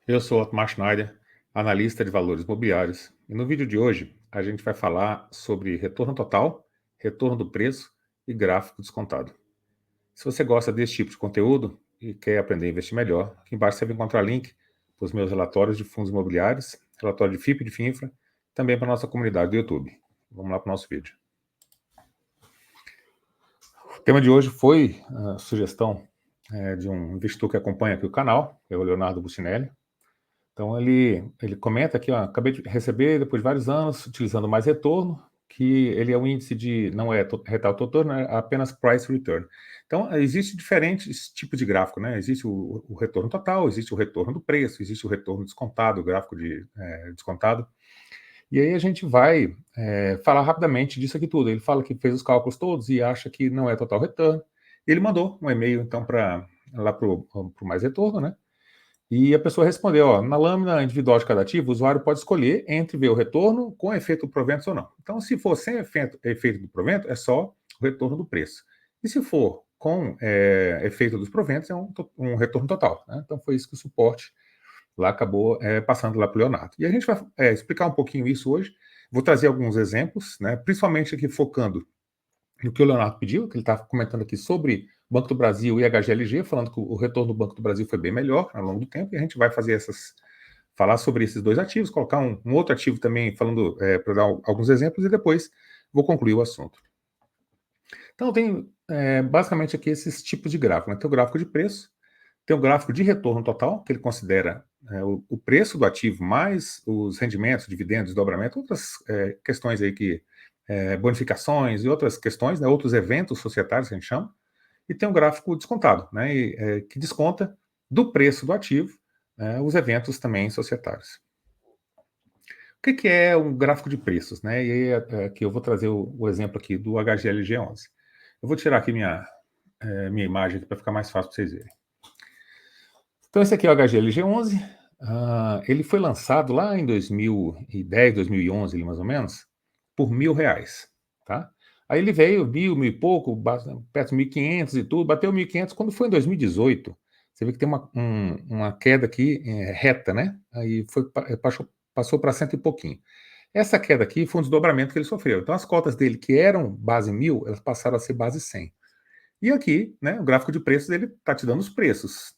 Eu sou Otmar Schneider, analista de valores imobiliários, e no vídeo de hoje a gente vai falar sobre retorno total, retorno do preço e gráfico descontado. Se você gosta desse tipo de conteúdo e quer aprender a investir melhor, aqui embaixo você vai encontrar link para os meus relatórios de fundos imobiliários, relatório de FIP e de FINFRA, também para a nossa comunidade do YouTube. Vamos lá para o nosso vídeo. O tema de hoje foi a sugestão de um investidor que acompanha aqui o canal, é o Leonardo Bustinelli. Então ele comenta aqui, ó, acabei de receber, depois de vários anos, utilizando mais retorno, que ele é um índice de, não é retal retorno, é apenas price return. Então, existe diferentes tipos de gráfico, né? Existe o retorno total, existe o retorno do preço, existe o retorno descontado, o gráfico de descontado. E aí a gente vai falar rapidamente disso aqui tudo. Ele fala que fez os cálculos todos e acha que não é total return. Ele mandou um e-mail, então, lá para o Mais Retorno, né? E a pessoa respondeu, ó, na lâmina individual de cada ativo, o usuário pode escolher entre ver o retorno com efeito do provento ou não. Então, se for sem efeito do provento, é só o retorno do preço. E se for com efeito dos proventos, é um retorno total, né? Então, foi isso que o suporte lá acabou passando lá para o Leonardo. E a gente vai explicar um pouquinho isso hoje. Vou trazer alguns exemplos, né? Principalmente aqui focando no que o Leonardo pediu, que ele está comentando aqui sobre Banco do Brasil e HGLG, falando que o retorno do Banco do Brasil foi bem melhor ao longo do tempo, e a gente vai falar sobre esses dois ativos, colocar um outro ativo também, falando para dar alguns exemplos, e depois vou concluir o assunto. Então, tem basicamente aqui esses tipos de gráfico, né? Tem o gráfico de preço, tem o gráfico de retorno total, que ele considera o preço do ativo mais os rendimentos, dividendos, dobramento, outras questões aí que bonificações e outras questões, né, outros eventos societários que a gente chama, e tem um gráfico descontado, né, que desconta do preço do ativo os eventos também societários. O que é um gráfico de preços? Né? E aí aqui eu vou trazer o exemplo aqui do HGLG11. Eu vou tirar aqui minha imagem para ficar mais fácil para vocês verem. Então esse aqui é o HGLG11, ele foi lançado lá em 2010, 2011, mais ou menos, por R$1.000, tá? Aí ele veio, 1.000 e pouco, perto de 1.500 e tudo, bateu 1.500. Quando foi em 2018, você vê que tem uma queda aqui reta, né? Aí passou para 100 e pouquinho. Essa queda aqui foi um desdobramento que ele sofreu. Então as cotas dele, que eram base 1.000, elas passaram a ser base 100. E aqui, né, o gráfico de preços, ele está te dando os preços,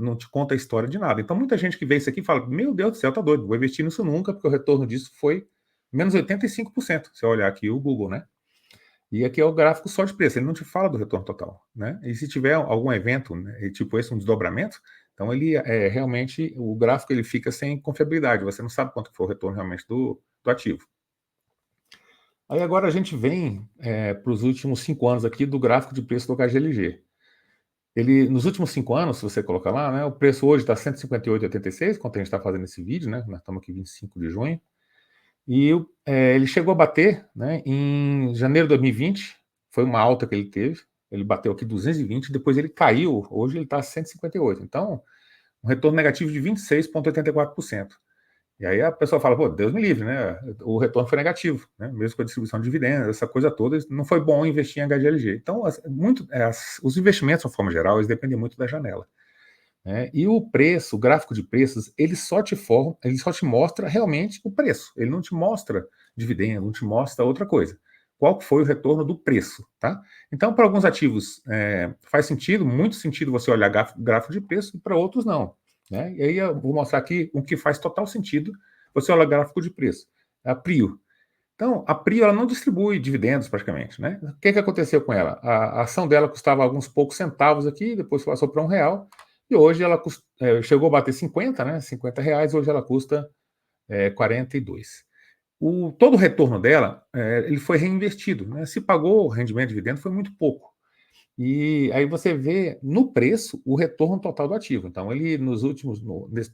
não te conta a história de nada. Então, muita gente que vê isso aqui fala, meu Deus do céu, tá doido, vou investir nisso nunca, porque o retorno disso foi menos 85%, se eu olhar aqui o Google, né? E aqui é o gráfico só de preço, ele não te fala do retorno total, né? E se tiver algum evento, né, tipo esse, um desdobramento, então ele realmente, o gráfico ele fica sem confiabilidade, você não sabe quanto foi o retorno realmente do ativo. Aí agora a gente vem para os últimos 5 anos aqui do gráfico de preço do HGLG. Ele, nos últimos 5 anos, se você colocar lá, né, o preço hoje está 158,86, quando a gente está fazendo esse vídeo, né, nós estamos aqui 25 de junho, e ele chegou a bater, né, em janeiro de 2020, foi uma alta que ele teve, ele bateu aqui 220, depois ele caiu, hoje ele está 158, então um retorno negativo de 26,84%. E aí a pessoa fala, pô, Deus me livre, né? O retorno foi negativo, né? Mesmo com a distribuição de dividendos, essa coisa toda, não foi bom investir em HGLG. Então, os investimentos, de uma forma geral, eles dependem muito da janela. Né? E o preço, o gráfico de preços, ele só te mostra realmente o preço. Ele não te mostra dividendo, não te mostra outra coisa. Qual foi o retorno do preço, tá? Então, para alguns ativos faz sentido, muito sentido você olhar gráfico de preço, e para outros não. Né? E aí eu vou mostrar aqui o que faz total sentido você olhar gráfico de preço. A Prio. Então, a Prio ela não distribui dividendos praticamente. Né? O que aconteceu com ela? A ação dela custava alguns poucos centavos aqui, depois passou para R$1, e hoje ela chegou a bater 50, né? R$50, hoje ela custa 42. Todo o retorno dela ele foi reinvestido. Né? Se pagou o rendimento de dividendo, foi muito pouco. E aí você vê no preço o retorno total do ativo. Então, ele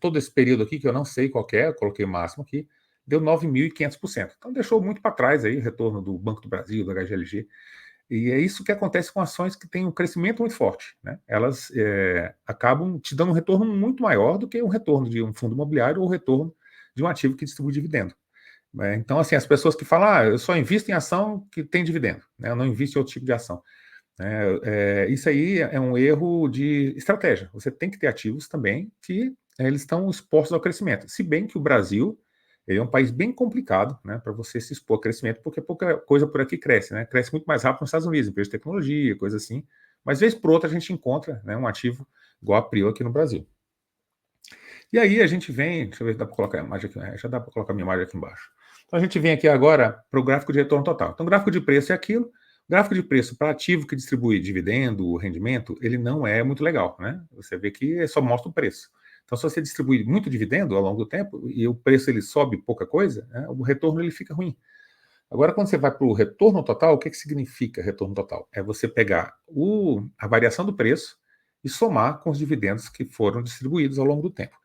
todo esse período aqui, que eu não sei qual é, coloquei o máximo aqui, deu 9.500%. Então, deixou muito para trás aí o retorno do Banco do Brasil, do HGLG. E é isso que acontece com ações que têm um crescimento muito forte. Né? Elas acabam te dando um retorno muito maior do que um retorno de um fundo imobiliário ou o retorno de um ativo que distribui dividendo. Então, assim, as pessoas que falam, eu só invisto em ação que tem dividendo, né? Eu não invisto em outro tipo de ação. Isso aí é um erro de estratégia. Você tem que ter ativos também que eles estão expostos ao crescimento. Se bem que o Brasil ele é um país bem complicado, né, para você se expor ao crescimento, porque pouca coisa por aqui cresce, né? Cresce muito mais rápido nos Estados Unidos, empresas de tecnologia, coisa assim. Mas, vez por outra, a gente encontra, né, um ativo igual a Prio aqui no Brasil. E aí a gente vem, deixa eu ver se dá para colocar a imagem aqui, já dá para colocar a minha imagem aqui embaixo. Então a gente vem aqui agora para o gráfico de retorno total. Então o gráfico de preço é aquilo, o gráfico de preço para ativo que distribui dividendo, rendimento, ele não é muito legal, né? Você vê que só mostra o preço. Então se você distribui muito dividendo ao longo do tempo e o preço ele sobe pouca coisa, né, o retorno ele fica ruim. Agora, quando você vai para o retorno total, o que significa retorno total? É você pegar a variação do preço e somar com os dividendos que foram distribuídos ao longo do tempo.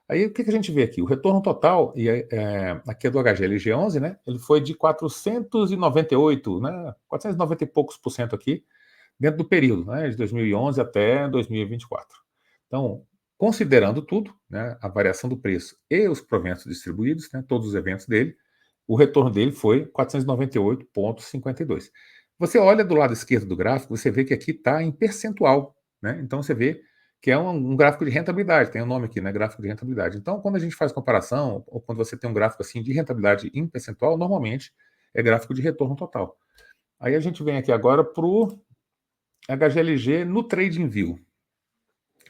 Aí o que a gente vê aqui? O retorno total, aqui é do HGLG11, né? Ele foi de 498, né? 490 e poucos por cento aqui, dentro do período, né? De 2011 até 2024. Então, considerando tudo, né? A variação do preço e os proventos distribuídos, né? Todos os eventos dele, o retorno dele foi 498,52. Você olha do lado esquerdo do gráfico, você vê que aqui está em percentual, né? Então você vê que é um gráfico de rentabilidade, tem o nome aqui, né? Gráfico de rentabilidade. Então, quando a gente faz comparação, ou quando você tem um gráfico assim de rentabilidade em percentual, normalmente é gráfico de retorno total. Aí a gente vem aqui agora para o HGLG no TradingView.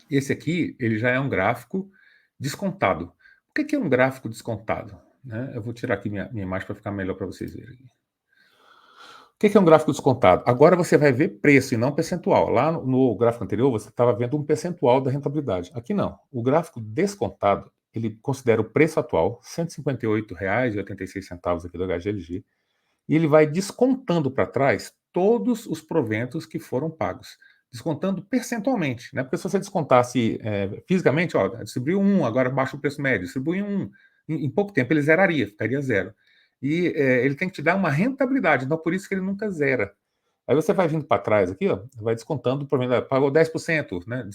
Esse aqui, ele já é um gráfico descontado. O que é um gráfico descontado? Né? Eu vou tirar aqui minha imagem para ficar melhor para vocês verem. O que é um gráfico descontado? Agora você vai ver preço e não percentual. Lá no gráfico anterior você estava vendo um percentual da rentabilidade. Aqui não. O gráfico descontado, ele considera o preço atual, R$ 158,86 aqui do HGLG, e ele vai descontando para trás todos os proventos que foram pagos. Descontando percentualmente, né? Porque se você descontasse fisicamente, ó, distribuiu 1, agora baixa o preço médio, distribuiu 1, em pouco tempo ele zeraria, ficaria zero. E ele tem que te dar uma rentabilidade, então por isso que ele nunca zera. Aí você vai vindo para trás aqui, ó, vai descontando, pagou 10%, né?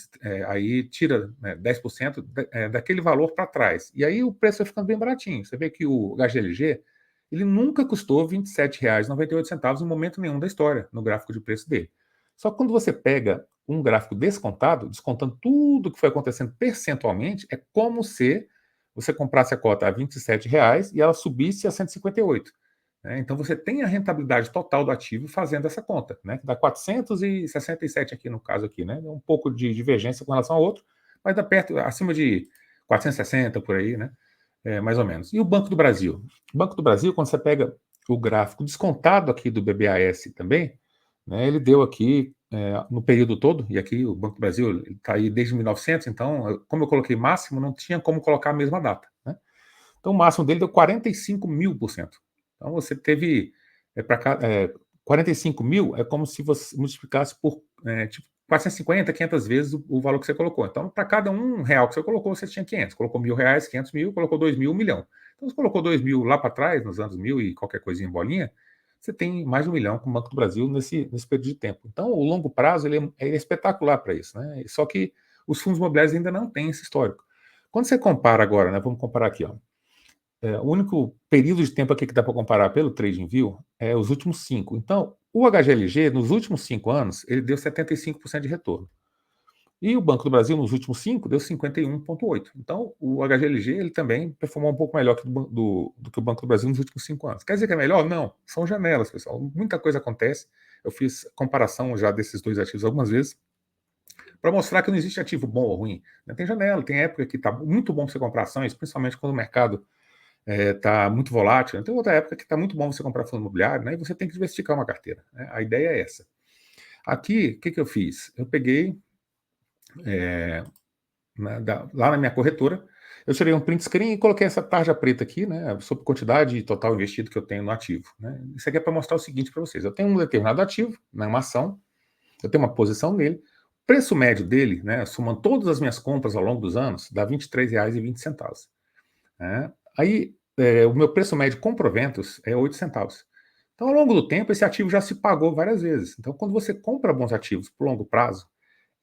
Aí tira, né, 10% daquele valor para trás. E aí o preço vai ficando bem baratinho. Você vê que o HGLG, ele nunca custou R$ 27,98 em momento nenhum da história, no gráfico de preço dele. Só que quando você pega um gráfico descontado, descontando tudo que foi acontecendo percentualmente, é como se você comprasse a cota a R$ 27 e ela subisse a 158. Né? Então você tem a rentabilidade total do ativo fazendo essa conta, né? Que dá 467 aqui no caso aqui, né? Um pouco de divergência com relação ao outro, mas dá perto, acima de 460 por aí, né? Mais ou menos. E o Banco do Brasil? O Banco do Brasil, quando você pega o gráfico descontado aqui do BBAS também, né, ele deu aqui no período todo, e aqui o Banco do Brasil está aí desde 1900, então, como eu coloquei máximo, não tinha como colocar a mesma data. Né? Então, o máximo dele deu 45.000%. Então, você teve 45 mil é como se você multiplicasse por tipo 450, 500 vezes o valor que você colocou. Então, para cada R$ 1 que você colocou, você tinha 500. Colocou R$ 1.000, 500 mil, colocou 2 mil, 1 milhão. Então, você colocou 2 mil lá para trás, nos anos 1000 e qualquer coisinha em bolinha, você tem mais de 1 milhão com o Banco do Brasil nesse período de tempo. Então, o longo prazo ele é espetacular para isso. Né? Só que os fundos imobiliários ainda não têm esse histórico. Quando você compara agora, né, vamos comparar aqui, ó, o único período de tempo aqui que dá para comparar pelo TradingView é os últimos 5. Então, o HGLG, nos últimos 5 anos, ele deu 75% de retorno. E o Banco do Brasil, nos últimos 5, deu 51,8%. Então, o HGLG ele também performou um pouco melhor do que o Banco do Brasil nos últimos 5 anos. Quer dizer que é melhor? Não. São janelas, pessoal. Muita coisa acontece. Eu fiz comparação já desses dois ativos algumas vezes para mostrar que não existe ativo bom ou ruim. Tem janela, tem época que está muito bom você comprar ações, principalmente quando o mercado está muito volátil. Né? Tem outra época que está muito bom você comprar fundo imobiliário, né? E você tem que diversificar uma carteira. Né? A ideia é essa. Aqui, o que eu fiz? Eu peguei lá na minha corretora, eu tirei um print screen e coloquei essa tarja preta aqui, né? Sobre quantidade total investido que eu tenho no ativo. Né? Isso aqui é para mostrar o seguinte para vocês: eu tenho um determinado ativo, né, uma ação, eu tenho uma posição nele, o preço médio dele, né, somando todas as minhas compras ao longo dos anos, dá R$ 23,20. Né? Aí, o meu preço médio com proventos é 8 centavos. Então, ao longo do tempo, esse ativo já se pagou várias vezes. Então, quando você compra bons ativos por longo prazo,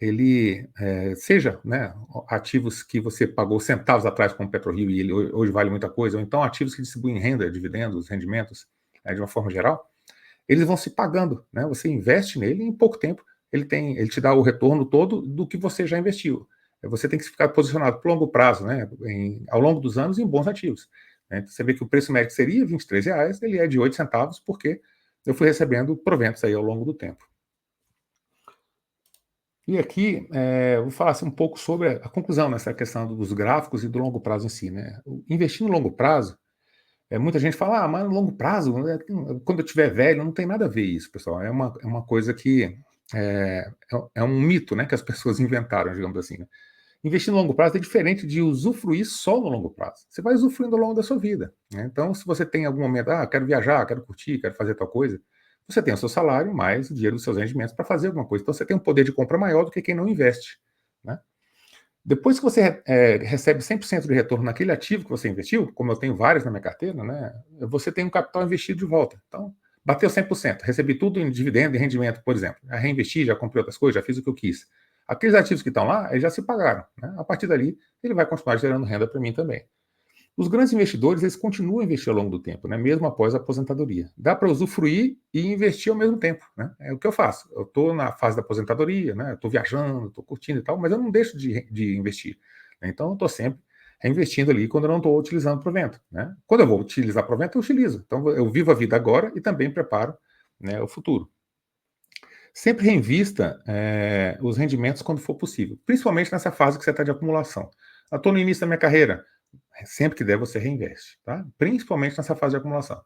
ele, seja, né, ativos que você pagou centavos atrás como o PetroRio e ele hoje vale muita coisa, ou então ativos que distribuem renda, dividendos, rendimentos, de uma forma geral, eles vão se pagando. Né? Você investe nele e em pouco tempo ele te dá o retorno todo do que você já investiu. você tem que ficar posicionado por longo prazo, né, ao longo dos anos, em bons ativos. Né? Você vê que o preço médio seria R$ 23, ele é de 8 centavos, porque eu fui recebendo proventos aí ao longo do tempo. E aqui, vou falar assim, um pouco sobre a conclusão nessa questão dos gráficos e do longo prazo em si. Né? Investir no longo prazo, muita gente fala, mas no longo prazo, quando eu estiver velho, não tem nada a ver isso, pessoal. É uma coisa que é um mito, né, que as pessoas inventaram, digamos assim. Né? Investir no longo prazo é diferente de usufruir só no longo prazo. Você vai usufruindo ao longo da sua vida. Né? Então, se você tem algum momento, quero viajar, quero curtir, quero fazer tal coisa, você tem o seu salário mais o dinheiro dos seus rendimentos para fazer alguma coisa. Então, você tem um poder de compra maior do que quem não investe. Né? Depois que você recebe 100% de retorno naquele ativo que você investiu, como eu tenho vários na minha carteira, né, você tem um capital investido de volta. Então, bateu 100%, recebi tudo em dividendo e rendimento, por exemplo. Já reinvesti, já comprei outras coisas, já fiz o que eu quis. Aqueles ativos que estão lá, eles já se pagaram. Né? A partir dali, ele vai continuar gerando renda para mim também. Os grandes investidores, eles continuam a investir ao longo do tempo, né? Mesmo após a aposentadoria. Dá para usufruir e investir ao mesmo tempo, né? É o que eu faço. Eu estou na fase da aposentadoria, né? Estou viajando, estou curtindo e tal, mas eu não deixo de investir. Né? Então, eu estou sempre reinvestindo ali quando eu não estou utilizando provento. Né? Quando eu vou utilizar provento, eu utilizo. Então, eu vivo a vida agora e também preparo, né, o futuro. Sempre reinvista os rendimentos quando for possível, principalmente nessa fase que você está de acumulação. Eu estou no início da minha carreira, sempre que der, você reinveste, tá? Principalmente nessa fase de acumulação.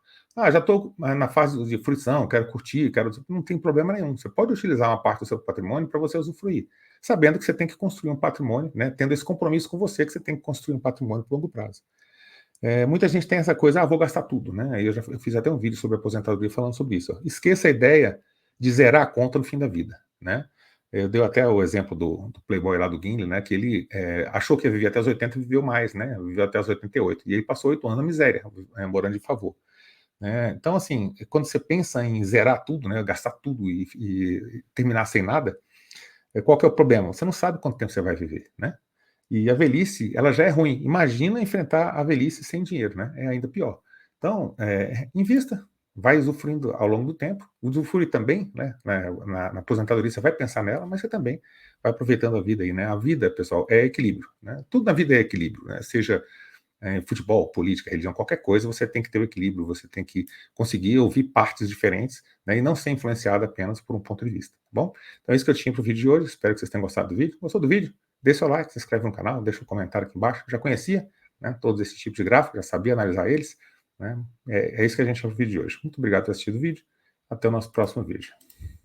Já estou na fase de fruição, quero curtir, não tem problema nenhum. Você pode utilizar uma parte do seu patrimônio para você usufruir, sabendo que você tem que construir um patrimônio, né? Tendo esse compromisso com você que você tem que construir um patrimônio por longo prazo. Muita gente tem essa coisa, vou gastar tudo, né? Eu fiz até um vídeo sobre aposentadoria falando sobre isso. Ó. Esqueça a ideia de zerar a conta no fim da vida, né? Eu dei até o exemplo do Playboy lá do Gimli, né? Que ele achou que ia viver até os 80 e viveu mais, né? Viveu até os 88. E ele passou 8 anos na miséria, morando de favor. Né? Então, assim, quando você pensa em zerar tudo, né? Gastar tudo e terminar sem nada, qual que é o problema? Você não sabe quanto tempo você vai viver, né? E a velhice, ela já é ruim. Imagina enfrentar a velhice sem dinheiro, né? É ainda pior. Então, invista, vai usufruindo ao longo do tempo. Usufrui também, né? Na aposentadoria você vai pensar nela, mas você também vai aproveitando a vida aí, né? A vida, pessoal, é equilíbrio, né? Tudo na vida é equilíbrio, né? Seja futebol, política, religião, qualquer coisa, você tem que ter o equilíbrio, você tem que conseguir ouvir partes diferentes, né? E não ser influenciado apenas por um ponto de vista, tá bom? Então é isso que eu tinha para o vídeo de hoje, espero que vocês tenham gostado do vídeo. Gostou do vídeo? Deixa seu like, se inscreve no canal, deixa um comentário aqui embaixo. Já conhecia, né, todos esses tipos de gráficos, já sabia analisar eles. Né? É isso que a gente tem no vídeo de hoje. Muito obrigado por ter assistido o vídeo. Até o nosso próximo vídeo.